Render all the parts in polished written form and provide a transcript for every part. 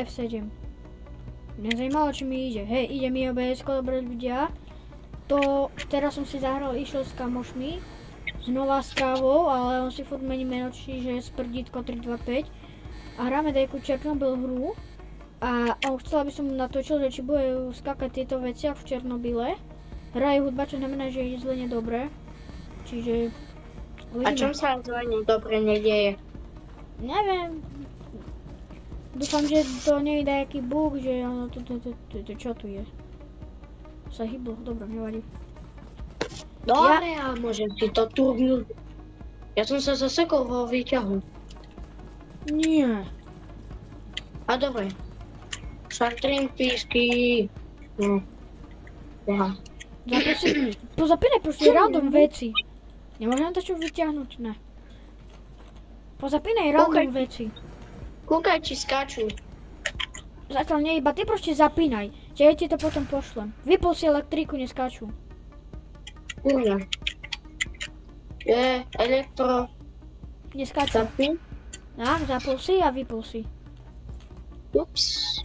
F7. Mňa zajímalo, či mi ide. Hej, ide mi OBS-ko, dobré ľudia. To, teraz som si zahral, išiel s kamošmi. Znova s kávou, ale on si furt mení meno, čiže Sprdítko 325. A hráme takú Černobyl hru. A on chcel, aby som mu natočil, že či bude skákať tieto veci ako v Černobyle. Hraje hudba, čo znamená, že je zle nedobre. Čiže uvidíme. A čom sa zle nedobre nedieje? Neviem. Dúfam, že to nie je nejaký bug, že ono čo tu je? Sa hýblo, dobro, nevadí. Dobre, ja môžem si to turnúť. Ja som sa zasekol vo výťahu. Nie. A dobre. Šatrím písky. No. Ja. Pozapínaj proste random veci. Nemôžem to čo vyťahnuť, ne. Pozapínaj random veci. Kúkaj, či skáču. Zatiaľ nie, iba ty proste zapínaj. Čiže ja ti to potom pošlem. Vypol si elektriku, neskáču. Kurňa. Je, elektro. Neskáču. Zapni. Tak, zapol si a vypol si. Ups.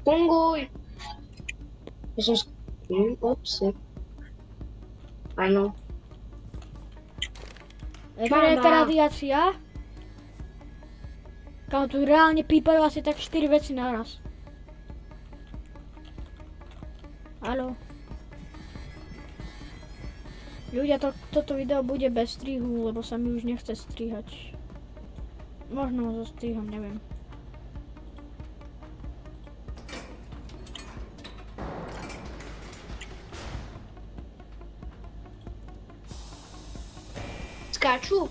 Funguj. Ja som ups. Áno. Je to nejaká radiácia? Kámo, tu reálne pípajú asi tak 4 veci naraz. Haló. Ľudia, toto video bude bez strihu, lebo sa mi už nechce strihať. Možno so strihom, neviem. Skáču?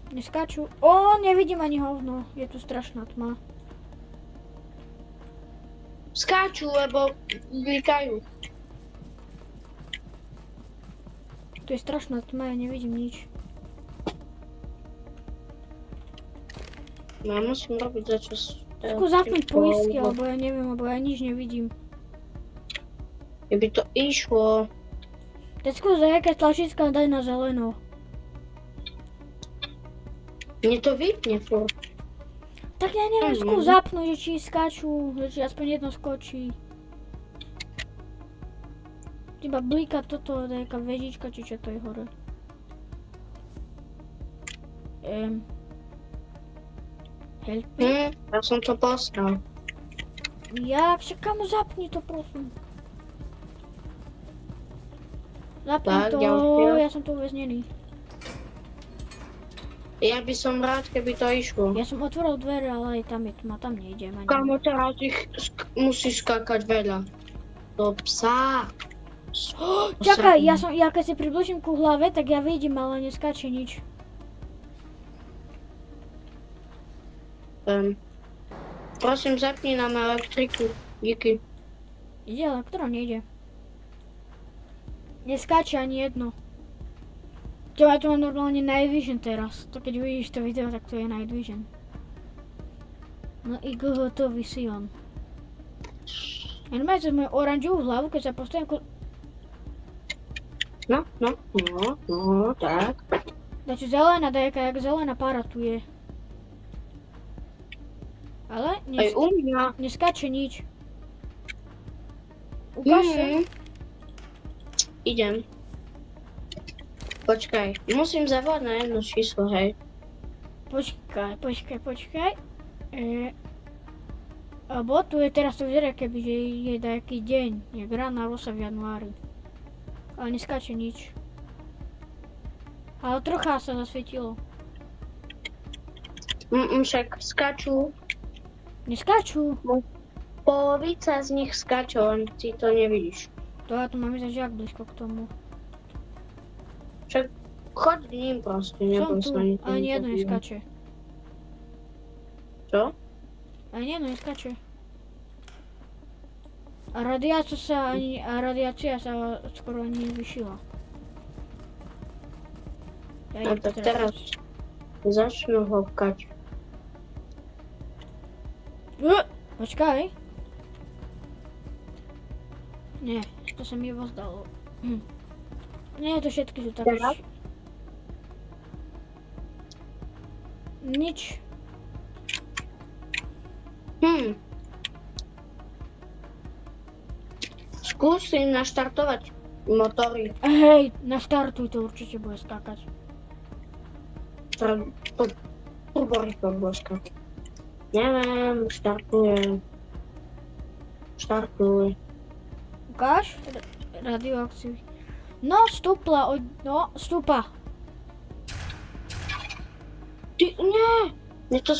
Neskáču. Ó, nevidím ani hovno. Je tu strašná tma. Skáču, lebo blikajú. Tu je strašná tma, ja nevidím nič. No ja musím robiť za čas. Skús zapnúť poistky, alebo ja neviem, alebo ja nič nevidím. Keby to išlo. Teď skús nejaké tlačítka daj na zeleno. Mne to vypne furt. Tak ja neviem, skús zapnúť, že či skáču, že či aspoň jedno skočí. Iba blíka toto, nejaká vežička, či čo to je hore. Help me. Ja som to posral. Jak? Však kamo, zapni to prosím. Zapni Tak, to, ďalšie. ja som tu uväznený. Ja by som rád, keby to išlo. Ja som otvoril dvere, ale aj tam je tma, tam nejdem ani. Kamo, teraz ich musíš skákať veľa. Do psa. Čakaj, ja keď si približím ku hlave, tak ja vidím, ale neskáče nič. Prosím, zapni nám elektriku. Díky. Ide, ale ktorá nejde. Neskáče ani jedno. Ja tu mám normálne Night Vision teraz. To keď uvidíš to video, tak to je Night Vision. No i gotový si on. Ja normálne cez moju oranžovú hlavu, keď sa postavím No, tak. Dačo zelená dajka, jak zelená para tu je. Ale Aj u mňa. neskáče nič. Ukáž sa. Idem. Počkaj, musím zavolať na jedno číslo, hej. Počkaj. Alebo tu je teraz to vyzerá, keby že je nejaký deň, jak rána rosa v januári. Ale neskáče nič. Ale trocha sa zasvietilo. Však skáču. Neskáču. Polovica z nich skáču, len ty to nevidíš. To ja tu mám ísť jak blízko k tomu. Však choď k ním proste, Som neboj tu, sa nič. ani jedno neskáče. Čo? Ani jedno neskáče. A radiácia sa skoro ani nevyšila. No tak teraz začnú hovkať. Počkaj. Nie, to sa mi zdalo. Nie, to všetky sú také. Nič. Skús si naštartovať motory. Hej, naštartuj, to určite bude skákať. Turborýchlo božka. Neviem, štartujem. Štartuj. Ukáž? Radioakciu. No, stúpla, no, stúpa. Ty, nie! Mne to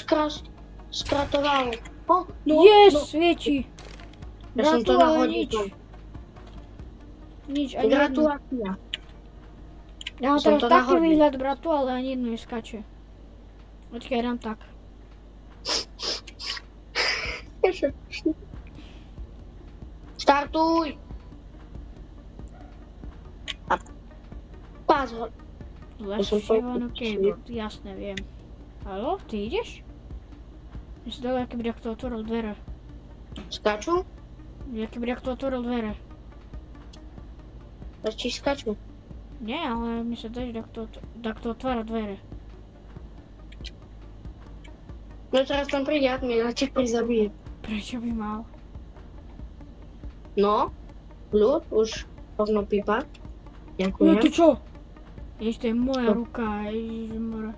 skratovalo. No, Svieti. Ja som to Bratu, ale nahodil. Nič, ani jedno. Gratulácia. Ja mám som teraz to taký nahodil. výhľad, bratu, ale ani jedno neskače. Počkaj, dám tak. Štartuj! A pás ho. som Flashovanú to- keyboard, jasne, viem. Haló, ty ideš? Ja si dal, keby to otvoril dvere. Skaču? Keby to otvoril dvere. Či skaču? Nie, ale mi sa dá, že to otvára dvere. No teraz tam príde admin a ťa zabije. Prečo by mal? No, ľud, už hovno pípa. No Ďakujem. ty čo? Ježiš, to je moja ruka, ježišmora.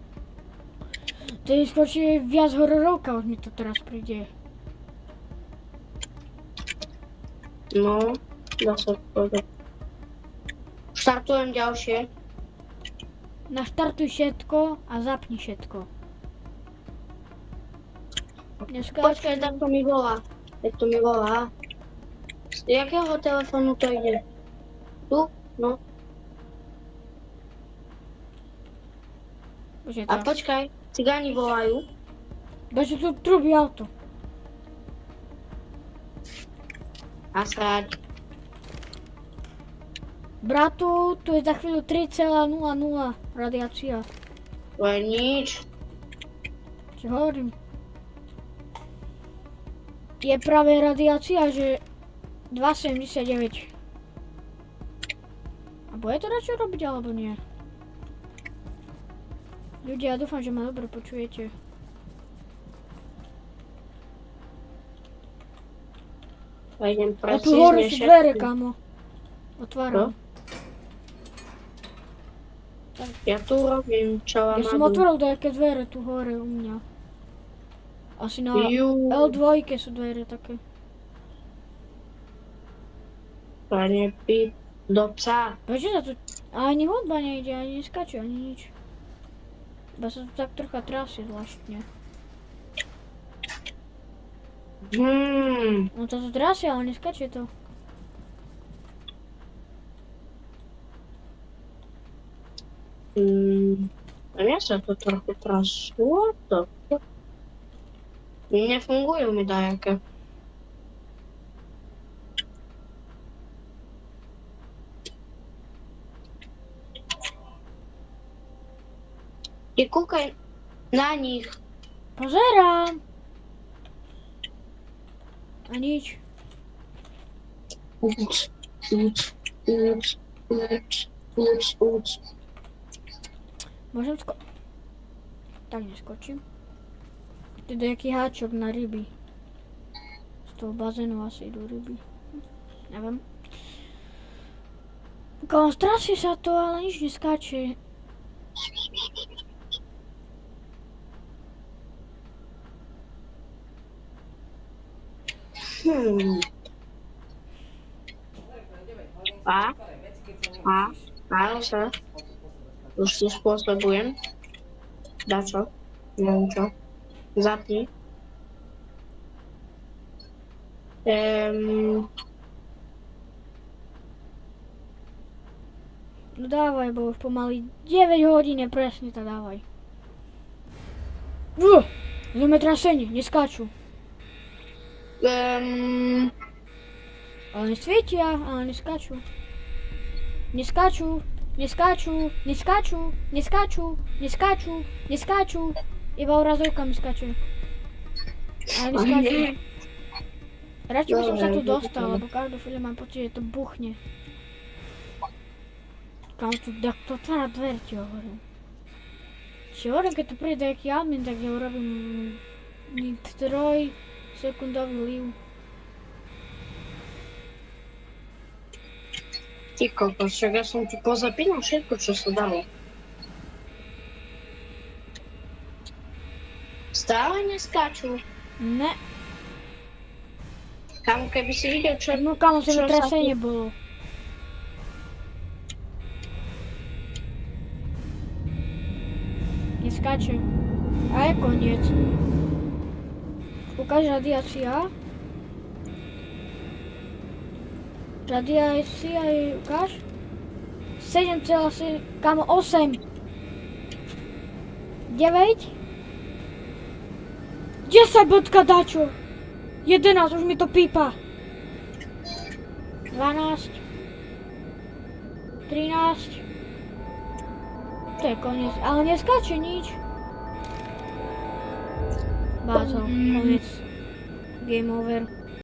To je skôr viac hororovka, už mi to teraz príde. No, dá sa povedať. Štartujem ďalšie. Naštartuj všetko a zapni všetko. Počkaj, tak to mi volá. Z jakého telefónu to ide? Tu? No. Bože, A počkaj, cigáni volajú. Bože, tu trubí auto. A sráď. Bratu, tu je za chvíľu 3,00 radiácia. To je nič. Čo hovorím? Je práve radiácia, že 2,79. A bude to čo robiť, alebo nie? Ľudia, ja dúfam, že ma dobre počujete. A idem A tu hore sú precízne dvere, všetky. kamo. Otváram. Ja tu robím, čo vám Ja som otvoril nejaké dvere tu hore u mňa. Asi na L2 sú dvere také. Pane pít do psa. Prečo sa tu... Ani hudba nejde, ani neskače, ani nič. Iba sa tu tak trocha trasie zvláštne. No to tu trasie, ale neskače to. A mňa sa to trochu traslo, to. Nefungujú mi dajaké. Ty kúkaj na nich. Pozerám. A nič. Uč. Môžem tak neskočím. To je nejaký háčok na ryby. Z toho bazénu asi idú ryby. Neviem. Straší sa to, ale nič neskáče. Áno sa. Už tu spôsobujem. Dačo? Neviem čo. Zapni. No dávaj, bo už pomaly 9 hodín je presne, tak dávaj. Zemetrasenie, neskáču. Ale nesvietia, ale neskáču. Neskáču, neskáču, neskáču, neskáču, neskáču, neskáču. Iba urazovka mi skáče. Ale neskáču. Radšej by som sa tu dostal, lebo každú chvíľu mám pocit, že to buchne. Kam tu, tak to otvára dvere, ti hovorím. Či hovorím, keď tu príde nejaký admin, tak ja urobím Nit 3 sekundový liv. Ty kokos, však ja som tu pozapínal všetko, čo sa dalo. Stále neskáču. Ne, Kam, keby si videl, čo... no kamo, čo sa zemetrasenie bolo. Neskáče. A je koniec. Ukáž radiácia. Radiácia je, ukáž. 7,7, kamo, 8. 9. 10 bodka dačo. 11, už mi to pípa. 12. 13. To je koniec, ale neskáče nič. Báco, koniec. Game over.